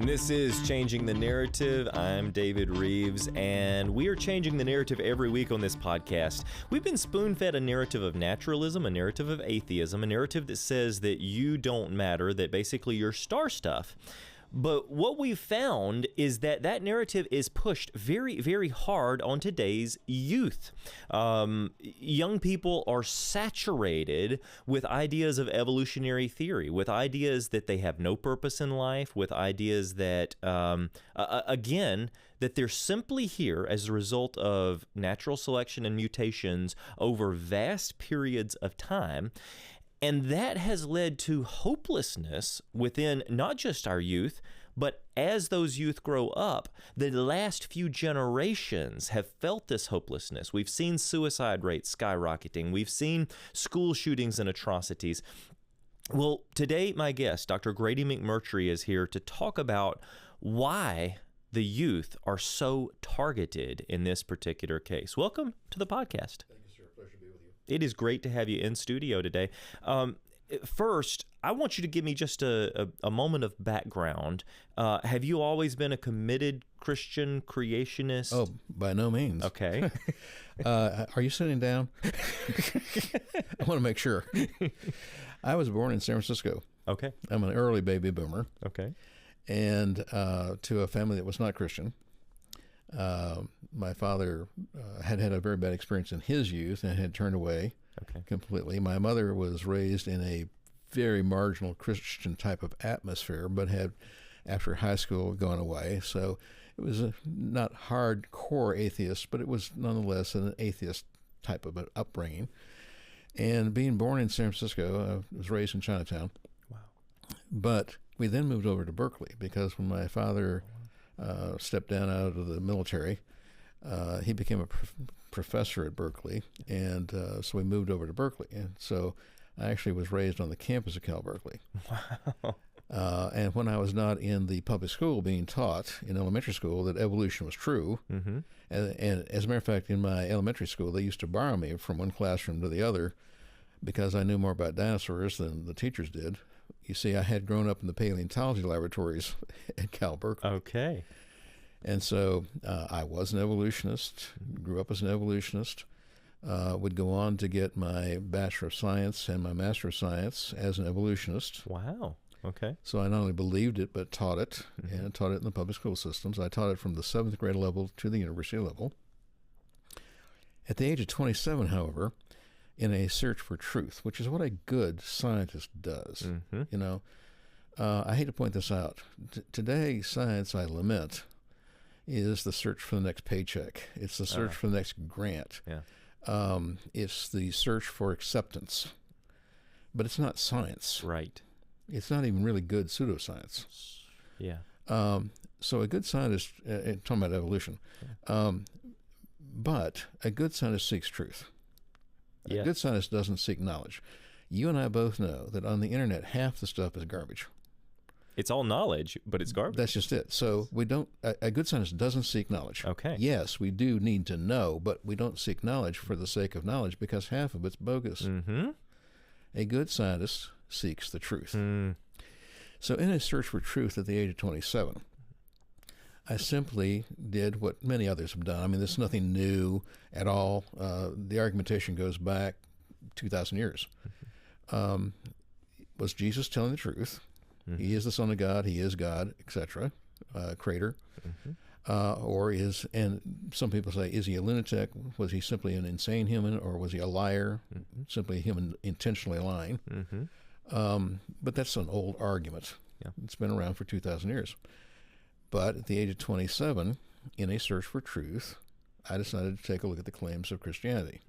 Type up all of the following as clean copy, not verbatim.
This is Changing the Narrative. I'm David Rives, and we are changing the narrative every week on this podcast. We've been spoon-fed a narrative of naturalism, a narrative of atheism, a narrative that says that you don't matter, that basically you're star stuff. But what we've found is that that narrative is pushed very, very hard on today's youth. Young people are saturated with ideas of evolutionary theory, with ideas that they have no purpose in life, with ideas that, again, that they're simply here as a result of natural selection and mutations over vast periods of time. And that has led to hopelessness within not just our youth, but as those youth grow up, the last few generations have felt this hopelessness. We've seen suicide rates skyrocketing. We've seen school shootings and atrocities. Well, today my guest, Dr. Grady McMurtry, is here to talk about why the youth are so targeted in this particular case. Welcome to the podcast. Thank you, sir. Pleasure to be with you. It is great to have you in studio today. First, I want you to give me just a moment of background. Have you always been a committed Christian creationist? Oh, by no means. Okay. Are you sitting down? I want to make sure. I was born in San Francisco. Okay. I'm an early baby boomer. Okay. And to a family that was not Christian. My father had a very bad experience in his youth and had turned away completely. My mother was raised in a very marginal Christian type of atmosphere, but had, after high school, gone away. So it was not hardcore atheist, but it was nonetheless an atheist type of an upbringing. And being born in San Francisco, I was raised in Chinatown. Wow. But we then moved over to Berkeley because when my father stepped down out of the military, he became a professor at Berkeley, and so we moved over to Berkeley. And so I actually was raised on the campus of Cal Berkeley. Wow. And when I was not in the public school being taught in elementary school that evolution was true, Mm-hmm. and as a matter of fact, in my elementary school, they used to borrow me from one classroom to the other because I knew more about dinosaurs than the teachers did. You see, I had grown up in the paleontology laboratories at Cal Berkeley. Okay. And so I was an evolutionist, grew up as an evolutionist, would go on to get my Bachelor of Science and my Master of Science as an evolutionist. Wow. Okay. So I not only believed it, but taught it, and taught it in the public school systems. I taught it from the 7th grade level to the university level. At the age of 27, however, in a search for truth, which is what a good scientist does. Mm-hmm. You know, I hate to point this out. Today, science, I lament, is the search for the next paycheck. It's the search for the next grant. Yeah. It's the search for acceptance. But it's not science. Right. It's not even really good pseudoscience. Yeah. So a good scientist, talking about evolution, but a good scientist seeks truth. Yeah. A good scientist doesn't seek knowledge. You and I both know that on the internet, half the stuff is garbage. It's all knowledge, but it's garbage. That's just it. So we don't. A good scientist doesn't seek knowledge. Okay. Yes, we do need to know, but we don't seek knowledge for the sake of knowledge because half of it's bogus. Mm-hmm. A good scientist seeks the truth. Mm. So in a search for truth at the age of 27, I simply did what many others have done. I mean, there's nothing new at all. The argumentation goes back 2,000 years. Was Jesus telling the truth? Mm-hmm. He is the Son of God. He is God, etc., creator. Mm-hmm. Or is, and some people say, is he a lunatic? Was he simply an insane human? Or was he a liar? Mm-hmm. Simply a human intentionally lying? Mm-hmm. But that's an old argument. Yeah. It's been around for 2,000 years. But at the age of 27, in a search for truth, I decided to take a look at the claims of Christianity.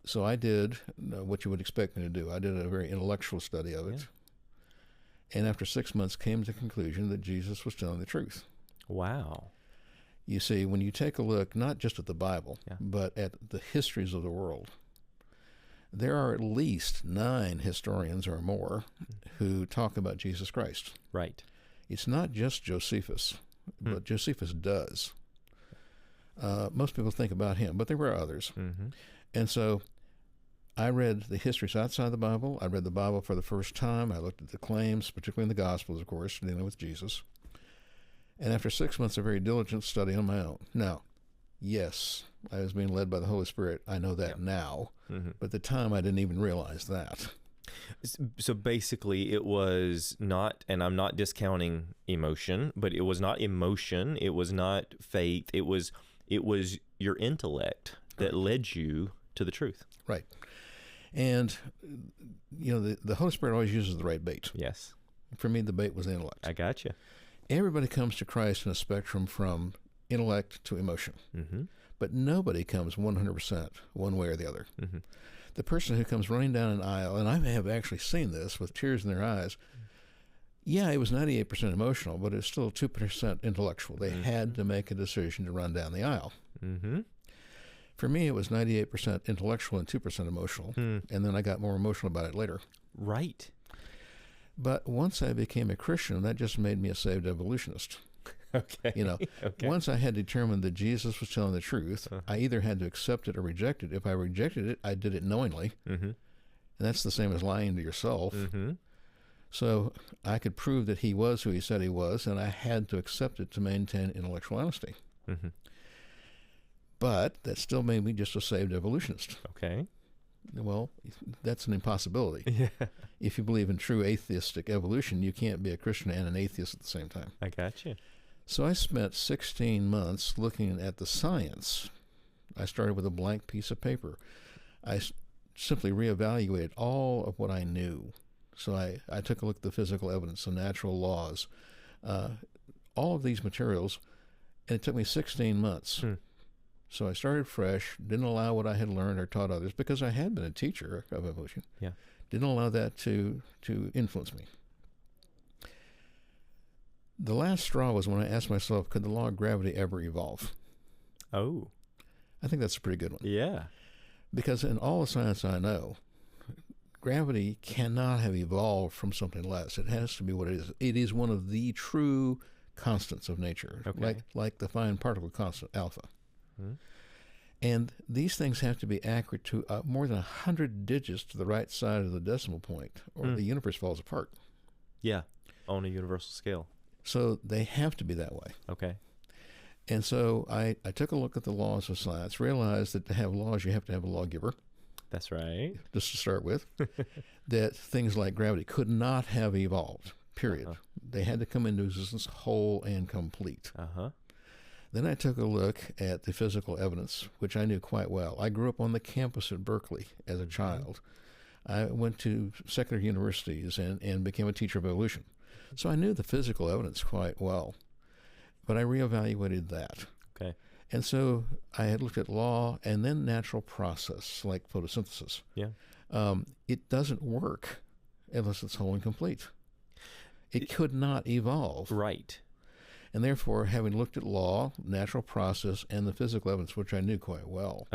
So I did what you would expect me to do. I did a very intellectual study of it. Yeah. And after 6 months came to the conclusion that Jesus was telling the truth. Wow. You see, when you take a look not just at the Bible, but at the histories of the world, there are at least 9 historians or more who talk about Jesus Christ. Right. It's not just Josephus, but Josephus does. Most people think about him, but there were others. Mm-hmm. And so I read the histories outside the Bible. I read the Bible for the first time. I looked at the claims, particularly in the Gospels, of course, dealing with Jesus. And after 6 months of very diligent study on my own. Now, yes, I was being led by the Holy Spirit. I know that now. But at the time, I didn't even realize that. So basically, it was not, and I'm not discounting emotion, but it was not emotion. It was not faith. It was your intellect that led you to the truth. Right. And, the Holy Spirit always uses the right bait. Yes. For me, the bait was the intellect. I got you. Everybody comes to Christ in a spectrum from intellect to emotion. But nobody comes 100% one way or the other. The person who comes running down an aisle, and I have actually seen this with tears in their eyes, yeah, it was 98% emotional, but it's still 2% intellectual. They had to make a decision to run down the aisle. For me, it was 98% intellectual and 2% emotional, and then I got more emotional about it later. Right. But once I became a Christian, that just made me a saved evolutionist. Okay. Once I had determined that Jesus was telling the truth, I either had to accept it or reject it. If I rejected it, I did it knowingly. And that's the same as lying to yourself. So I could prove that he was who he said he was, and I had to accept it to maintain intellectual honesty. But that still made me just a saved evolutionist. Okay. Well, that's an impossibility. Yeah. If you believe in true atheistic evolution, you can't be a Christian and an atheist at the same time. I got you. So I spent 16 months looking at the science. I started with a blank piece of paper. I simply reevaluated all of what I knew. So I took a look at the physical evidence, the natural laws, all of these materials, and it took me 16 months. So I started fresh, didn't allow what I had learned or taught others, because I had been a teacher of evolution. Yeah. Didn't allow that to influence me. The last straw was when I asked myself, could the law of gravity ever evolve? Oh. I think that's a pretty good one. Yeah. Because in all the science I know, gravity cannot have evolved from something less. It has to be what it is. It is one of the true constants of nature, like the fine particle constant, alpha. And these things have to be accurate to more than 100 digits to the right side of the decimal point, or the universe falls apart. Yeah, on a universal scale. So they have to be that way. Okay. And so I took a look at the laws of science, realized that to have laws, you have to have a lawgiver. That's right. Just to start with, that things like gravity could not have evolved, period. They had to come into existence whole and complete. Then I took a look at the physical evidence, which I knew quite well. I grew up on the campus at Berkeley as a child. I went to secondary universities and became a teacher of evolution. So I knew the physical evidence quite well. But I reevaluated that. Okay. And so I had looked at law and then natural process, like photosynthesis. Yeah. It doesn't work unless it's whole and complete. It could not evolve. Right. And therefore, having looked at law, natural process, and the physical evidence, which I knew quite well,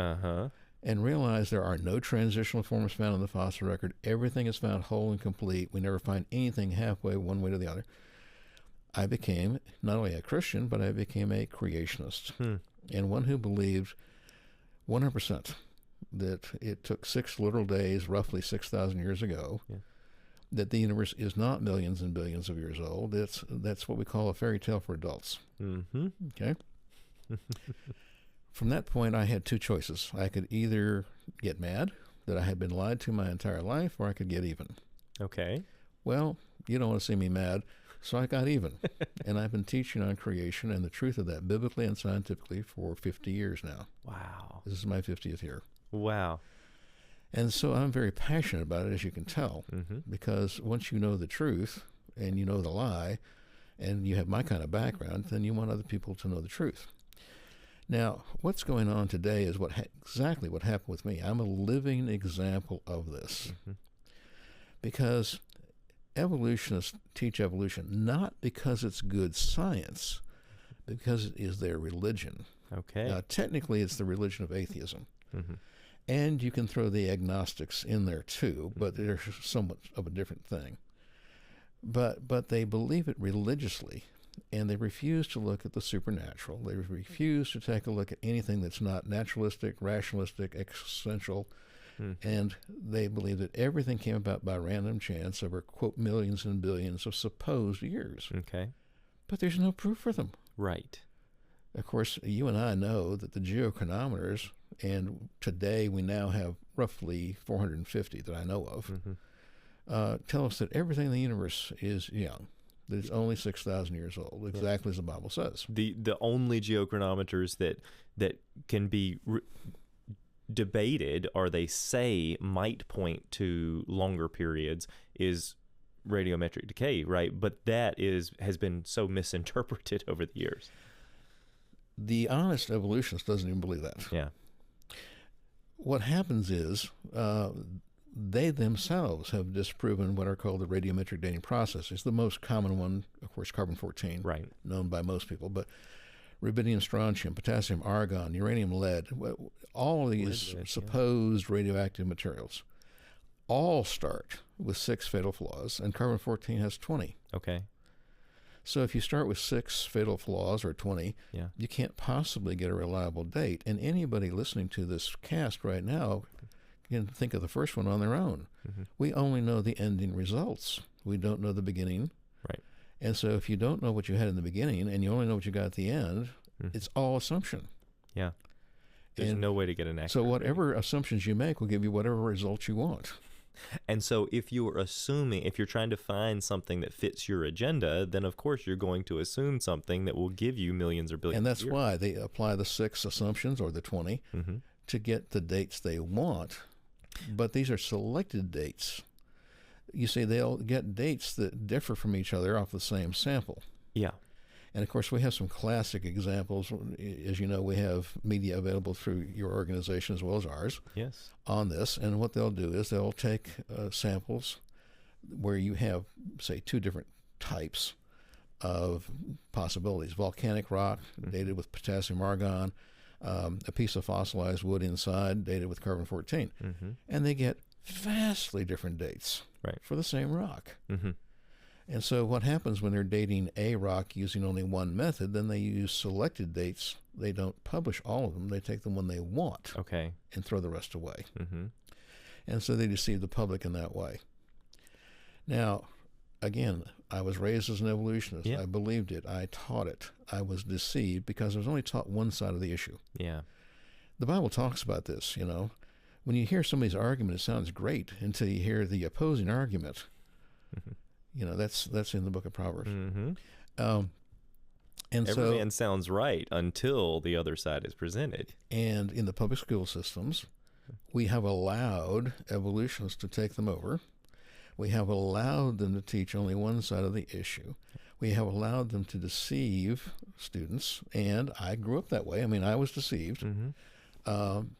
and realized there are no transitional forms found in the fossil record, everything is found whole and complete. We never find anything halfway one way to the other. I became not only a Christian, but I became a creationist, and one who believed 100% that it took 6 literal days, roughly 6,000 years ago, that the universe is not millions and billions of years old. That's what we call a fairy tale for adults. Okay? From that point, I had 2 choices. I could either get mad that I had been lied to my entire life, or I could get even. Okay. Well, you don't want to see me mad, so I got even. And I've been teaching on creation and the truth of that biblically and scientifically for 50 years now. Wow. This is my 50th year. Wow. And so I'm very passionate about it, as you can tell, because once you know the truth and you know the lie and you have my kind of background, then you want other people to know the truth. Now, what's going on today is exactly what happened with me. I'm a living example of this because evolutionists teach evolution not because it's good science, but because it is their religion. Okay. Now, technically, it's the religion of atheism. And you can throw the agnostics in there too, but they're somewhat of a different thing. But they believe it religiously, and they refuse to look at the supernatural. They refuse to take a look at anything that's not naturalistic, rationalistic, existential, And they believe that everything came about by random chance over, quote, millions and billions of supposed years. Okay. But there's no proof for them. Right. Of course, you and I know that the geochronometers, and today we now have roughly 450 that I know of, tell us that everything in the universe is young, that it's only 6,000 years old, exactly as the Bible says. The only geochronometers that can be debated, or they say might point to longer periods, is radiometric decay, right? But that has been so misinterpreted over the years. The honest evolutionist doesn't even believe that. Yeah. What happens is they themselves have disproven what are called the radiometric dating processes. The most common one, of course, carbon-14, right, known by most people, but rubidium, strontium, potassium, argon, uranium, lead, all of these supposed radioactive materials all start with 6 fatal flaws, and carbon-14 has 20. Okay. So if you start with 6 fatal flaws, or 20, you can't possibly get a reliable date. And anybody listening to this cast right now can think of the first one on their own. We only know the ending results. We don't know the beginning. Right. And so if you don't know what you had in the beginning and you only know what you got at the end, it's all assumption. Yeah. There's no way to get an accurate So whatever assumptions you make will give you whatever results you want. And so if you're trying to find something that fits your agenda, then of course you're going to assume something that will give you millions or billions. And that's why they apply the 6 assumptions, or the 20, to get the dates they want. But these are selected dates. You see, they'll get dates that differ from each other off the same sample. Yeah. And of course, we have some classic examples. As you know, we have media available through your organization as well as ours on this. And what they'll do is they'll take samples where you have, say, 2 different types of possibilities. Volcanic rock, dated with potassium argon, a piece of fossilized wood inside, dated with carbon-14. And they get vastly different dates for the same rock. And so what happens when they're dating a rock using only one method, then they use selected dates. They don't publish all of them. They take them when they want and throw the rest away. And so they deceive the public in that way. Now, again, I was raised as an evolutionist. I believed it. I taught it. I was deceived because I was only taught one side of the issue. Yeah. The Bible talks about this, you know. When you hear somebody's argument, it sounds great until you hear the opposing argument. You know, that's in the book of Proverbs. And every man sounds right until the other side is presented. And in the public school systems, we have allowed evolutionists to take them over. We have allowed them to teach only one side of the issue. We have allowed them to deceive students, and I grew up that way. I mean, I was deceived.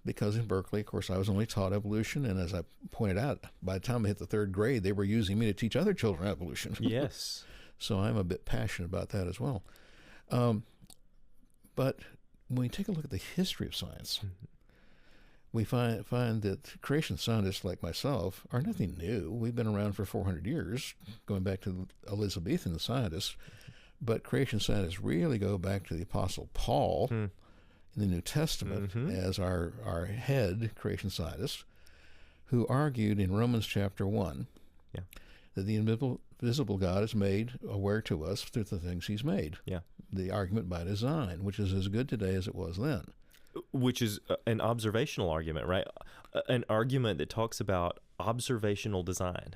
Because in Berkeley, of course, I was only taught evolution, and as I pointed out, by the time I hit the 3rd grade, they were using me to teach other children evolution. Yes. So I'm a bit passionate about that as well. But when we take a look at the history of science, we find that creation scientists like myself are nothing new. We've been around for 400 years, going back to Elizabethan scientists, but creation scientists really go back to the Apostle Paul, in the New Testament as our head creation scientist, who argued in Romans chapter 1 that the invisible God is made aware to us through the things he's made. The argument by design, which is as good today as it was then. Which is an observational argument, right? An argument that talks about observational design.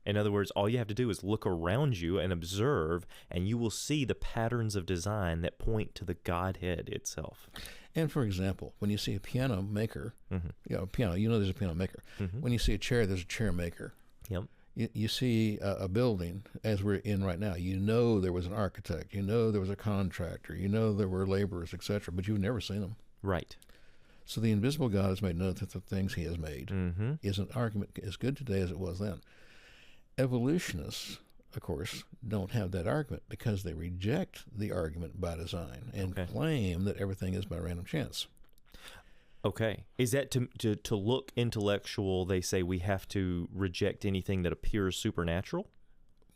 In other words, all you have to do is look around you and observe, and you will see the patterns of design that point to the Godhead itself. And for example, when you see a piano maker, a piano, you know there's a piano maker. When you see a chair, there's a chair maker. You see a building, as we're in right now, you know there was an architect, you know there was a contractor, you know there were laborers, etc., but you've never seen them. Right. So the invisible God has made known that the things he has made is an argument as good today as it was then. Evolutionists, of course, don't have that argument because they reject the argument by design and claim that everything is by random chance. Okay. Is that to look intellectual, they say we have to reject anything that appears supernatural?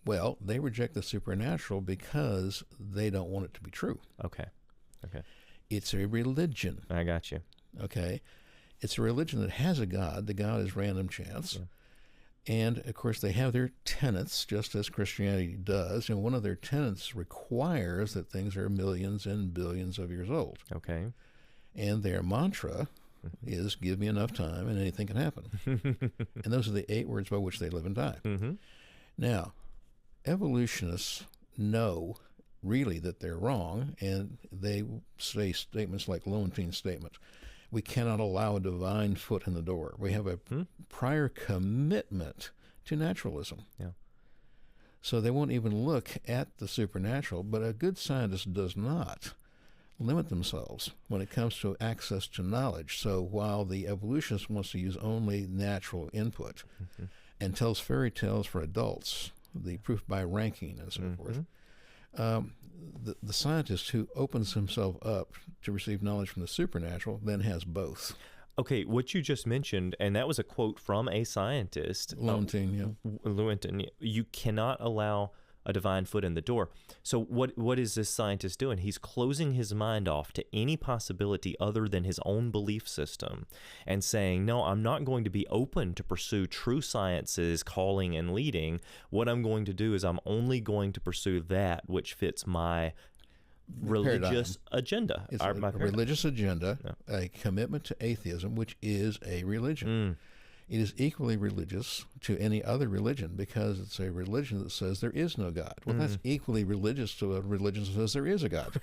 Well, they reject the supernatural because they don't want it to be true. Okay. It's a religion. I got you. Okay. It's a religion that has a God. The God is random chance. Yeah. And, of course, they have their tenets, just as Christianity does. And one of their tenets requires that things are millions and billions of years old. Okay. And their mantra is, give me enough time and anything can happen. And those are the 8 words by which they live and die. Mm-hmm. Now, evolutionists know really that they're wrong, and they say statements like Lowenstein's statement. We cannot allow a divine foot in the door. We have a prior commitment to naturalism. Yeah. So they won't even look at the supernatural, but a good scientist does not limit themselves when it comes to access to knowledge. So while the evolutionist wants to use only natural input and tells fairy tales for adults, the proof by ranking and so forth, the scientist who opens himself up to receive knowledge from the supernatural then has both. Okay, what you just mentioned, and that was a quote from a scientist. Lowenstein, Lowenstein, you cannot allow a divine foot in the door. So what is this scientist doing? He's closing his mind off to any possibility other than his own belief system and saying, no, I'm not going to be open to pursue true science's calling and leading. What I'm going to do is I'm only going to pursue that which fits my religious agenda. It's a religious agenda, a commitment to atheism, which is a religion. It is equally religious to any other religion because it's a religion that says there is no God. Well, that's equally religious to a religion that says there is a God.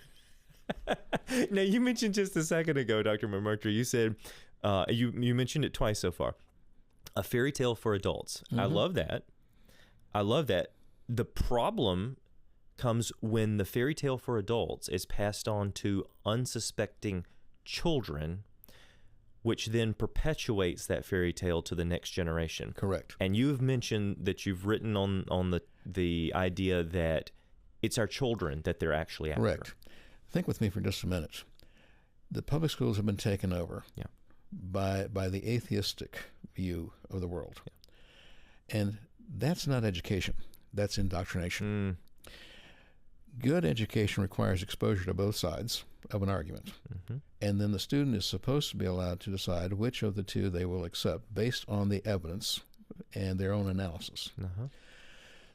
Now, you mentioned just a second ago, Dr. McMurtry, you said, you mentioned it twice so far, a fairy tale for adults. I love that. I love that. The problem comes when the fairy tale for adults is passed on to unsuspecting children, which then perpetuates that fairy tale to the next generation. Correct. And you've mentioned that you've written on the idea that it's our children that they're actually after. Correct. Think with me for just a minute. The public schools have been taken over by the atheistic view of the world. Yeah. And that's not education. That's indoctrination. Good education requires exposure to both sides of an argument. And then the student is supposed to be allowed to decide which of the two they will accept based on the evidence and their own analysis.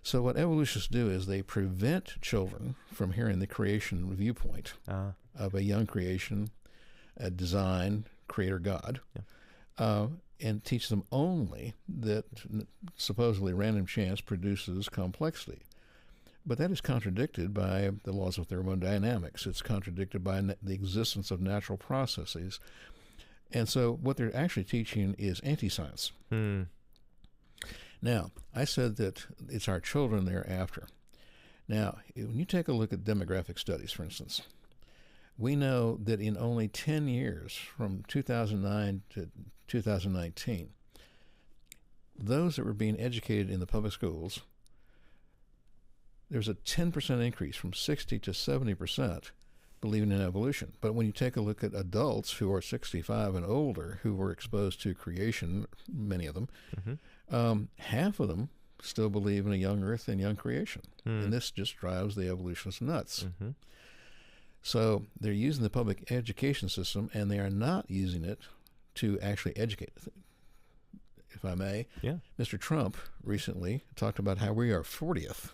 So what evolutionists do is they prevent children from hearing the creation viewpoint of a young creation, a design, creator God, and teach them only that supposedly random chance produces complexity. But that is contradicted by the laws of thermodynamics. It's contradicted by the existence of natural processes. And so what they're actually teaching is anti-science. Now, I said that it's our children they're after. Now, when you take a look at demographic studies, for instance, we know that in only 10 years, from 2009 to 2019, those that were being educated in the public schools, there's a 10% increase from 60 to 70% believing in evolution. But when you take a look at adults who are 65 and older who were exposed to creation, many of them, half of them still believe in a young earth and young creation. And this just drives the evolutionists nuts. So they're using the public education system, and they are not using it to actually educate. If I may, Mr. Trump recently talked about how we are 40th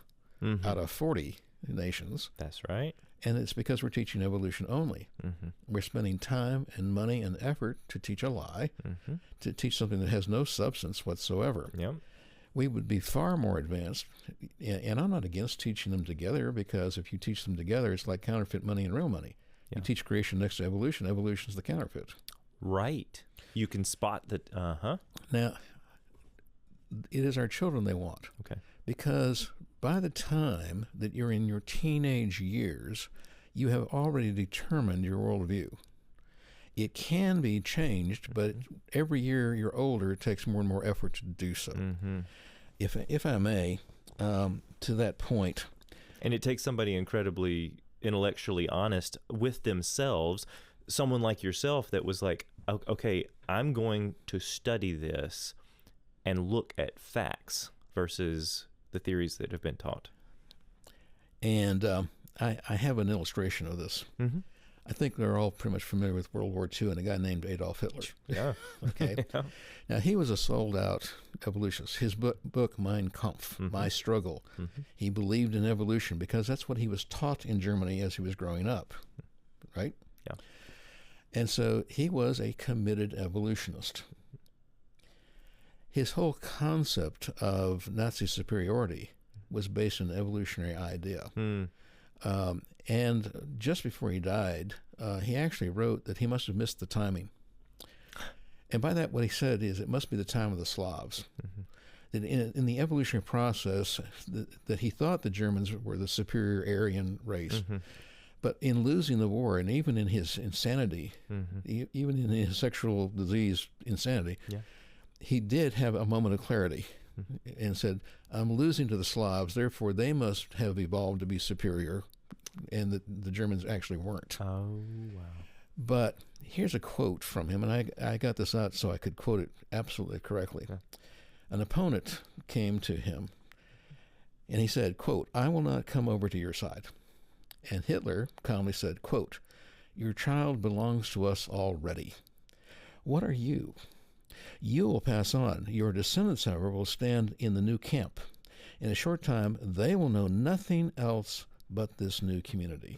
out of 40 nations. That's right. And it's because we're teaching evolution only. We're spending time and money and effort to teach a lie, to teach something that has no substance whatsoever. We would be far more advanced, and I'm not against teaching them together, because if you teach them together, it's like counterfeit money and real money. You teach creation next to evolution. Evolution's the counterfeit. Right. You can spot that. Now, it is our children they want. Because by the time that you're in your teenage years, you have already determined your worldview. It can be changed, but every year you're older, it takes more and more effort to do so. If I may, to that point. And it takes somebody incredibly intellectually honest with themselves, someone like yourself that was like, okay, I'm going to study this and look at facts versus the theories that have been taught. And I have an illustration of this. I think they're all pretty much familiar with World War II and a guy named Adolf Hitler. Yeah. Okay. Yeah. Now, he was a sold-out evolutionist. His book Mein Kampf, My Struggle, he believed in evolution because that's what he was taught in Germany as he was growing up, right? Yeah. And so he was a committed evolutionist. His whole concept of Nazi superiority was based on an evolutionary idea. And just before he died, he actually wrote that he must have missed the timing. And by that, what he said is it must be the time of the Slavs. That in the evolutionary process, that he thought the Germans were the superior Aryan race. But in losing the war, and even in his insanity, even in his sexual disease insanity, he did have a moment of clarity and said, I'm losing to the Slavs, therefore they must have evolved to be superior, and the Germans actually weren't. Oh, wow. But here's a quote from him, and I got this out so I could quote it absolutely correctly. Okay. An opponent came to him, and he said, quote, I will not come over to your side. And Hitler calmly said, quote, your child belongs to us already. What are you? You will pass on. Your descendants, however, will stand in the new camp. In a short time, they will know nothing else but this new community.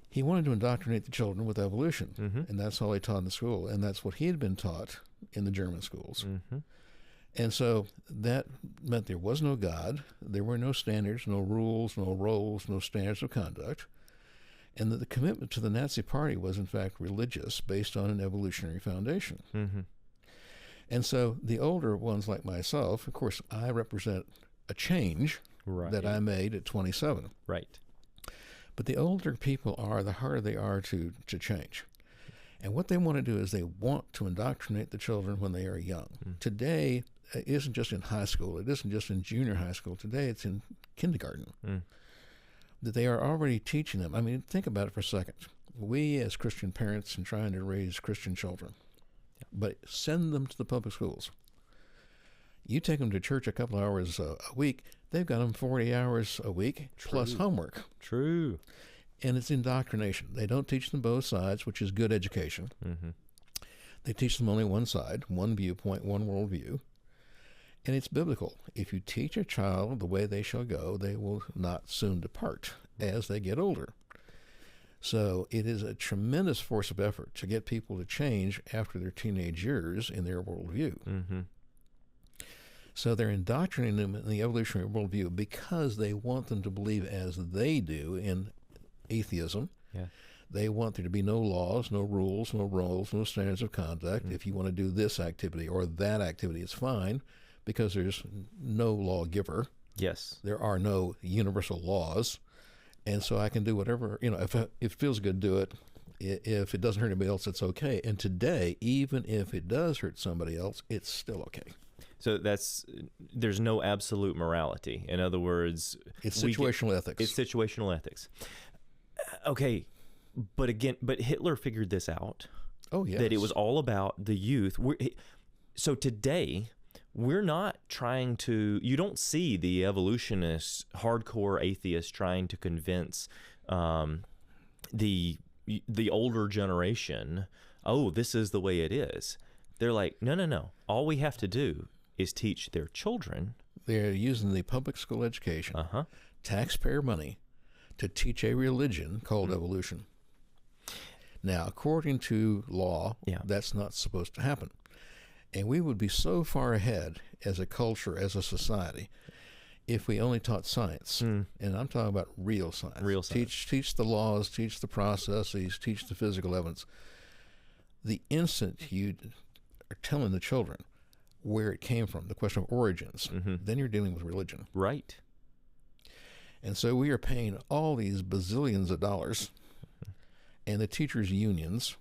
He wanted to indoctrinate the children with evolution, and that's all he taught in the school, and that's what he had been taught in the German schools. And so that meant there was no God, there were no standards, no rules, no roles, no standards of conduct, and that the commitment to the Nazi Party was, in fact, religious, based on an evolutionary foundation. And so the older ones like myself, of course, I represent a change that I made at 27. Right. But the older people are, the harder they are to change. And what they want to do is they want to indoctrinate the children when they are young. Today, it isn't just in high school. It isn't just in junior high school. Today, it's in kindergarten. That they are already teaching them. I mean, think about it for a second. We, as Christian parents, are trying to raise Christian children, but send them to the public schools. You take them to church a couple hours a week, they've got them 40 hours a week plus homework. True. And it's indoctrination. They don't teach them both sides, which is good education. They teach them only one side, one viewpoint, one worldview. And it's biblical. If you teach a child the way they shall go, they will not soon depart as they get older. So it is a tremendous force of effort to get people to change after their teenage years in their worldview. So they're indoctrinating them in the evolutionary worldview because they want them to believe as they do in atheism. They want there to be no laws, no rules, no roles, no standards of conduct. If you want to do this activity or that activity, it's fine, because there's no lawgiver. Yes. There are no universal laws. And so I can do whatever, if it feels good, do it. If it doesn't hurt anybody else, it's okay. And today, even if it does hurt somebody else, it's still okay. So there's no absolute morality. In other words, it's situational ethics. It's situational ethics. Okay. But Hitler figured this out. Oh, yes. That it was all about the youth. So today, we're not trying to, you don't see the evolutionists, hardcore atheists trying to convince the older generation, oh, this is the way it is. They're like, no. All we have to do is teach their children. They're using the public school education, taxpayer money, to teach a religion called evolution. Now, according to law, that's not supposed to happen. And we would be so far ahead as a culture, as a society, if we only taught science. And I'm talking about real science. Real science. Teach the laws, teach the processes, teach the physical evidence. The instant you are telling the children where it came from, the question of origins, then you're dealing with religion. Right. And so we are paying all these bazillions of dollars and the teachers' unions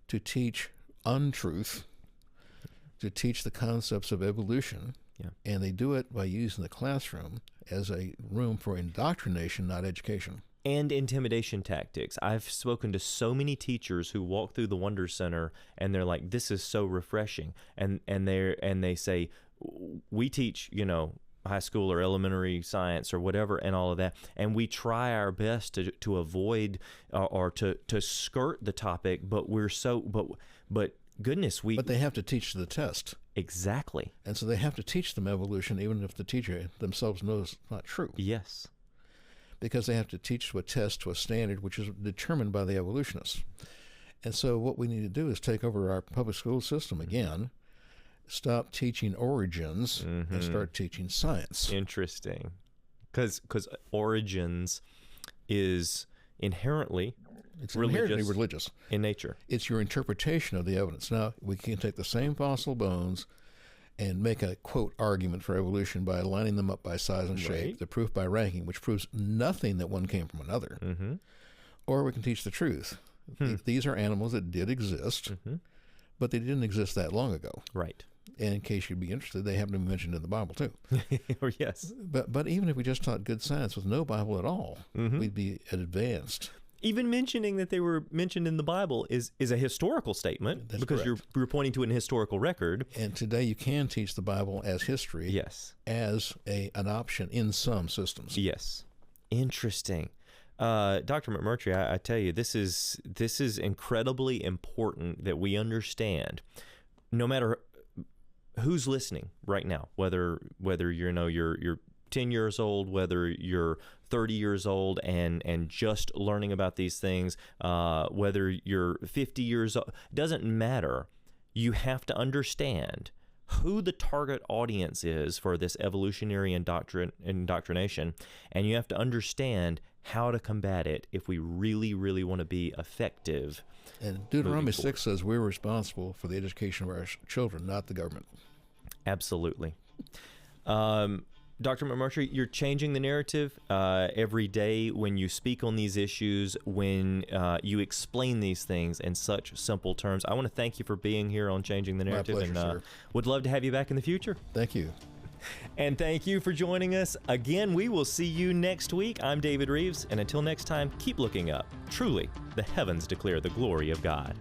to teach untruth, to teach the concepts of evolution, and they do it by using the classroom as a room for indoctrination, not education. And intimidation tactics. I've spoken to so many teachers who walk through the Wonder Center and they're like, this is so refreshing. And they say, we teach, high school or elementary science or whatever and all of that, and we try our best to avoid or to skirt the topic, but goodness, But they have to teach the test. Exactly. And so they have to teach them evolution, even if the teacher themselves knows it's not true. Yes. Because they have to teach to a test, to a standard, which is determined by the evolutionists. And so what we need to do is take over our public school system again, stop teaching origins, and start teaching science. Interesting. Because origins is inherently religious in nature. It's your interpretation of the evidence. Now, we can take the same fossil bones and make a, quote, argument for evolution by lining them up by size and shape, the proof by ranking, which proves nothing that one came from another. Or we can teach the truth. These are animals that did exist, but they didn't exist that long ago. Right. And in case you'd be interested, they happen to be mentioned in the Bible, too. Yes. But even if we just taught good science with no Bible at all, we'd be advanced. Even mentioning that they were mentioned in the Bible is a historical statement. That's because correct. you're pointing to an historical record. And today you can teach the Bible as history, yes, as an option in some systems. Yes. Interesting. Dr. McMurtry, I tell you, this is incredibly important that we understand, no matter who's listening right now, whether you're 10 years old, whether you're 30 years old and just learning about these things, whether you're 50 years old, doesn't matter. You have to understand who the target audience is for this evolutionary indoctrination, and you have to understand how to combat it if we really, really want to be effective. And Deuteronomy 6 says we're responsible for the education of our children, not the government. Absolutely. Dr. McMurtry, you're changing the narrative every day when you speak on these issues, when you explain these things in such simple terms. I want to thank you for being here on Changing the Narrative. My pleasure, and sir. Would love to have you back in the future. Thank you. And thank you for joining us. Again, we will see you next week. I'm David Rives, and until next time, keep looking up. Truly, the heavens declare the glory of God.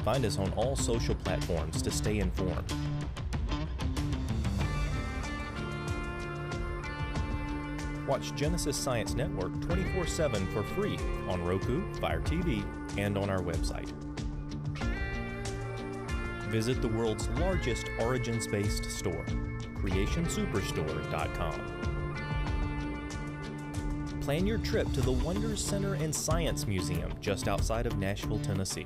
Find us on all social platforms to stay informed. Watch Genesis Science Network 24/7 for free on Roku, Fire TV, and on our website. Visit the world's largest origins-based store, creationsuperstore.com. Plan your trip to the Wonders Center and Science Museum just outside of Nashville, Tennessee.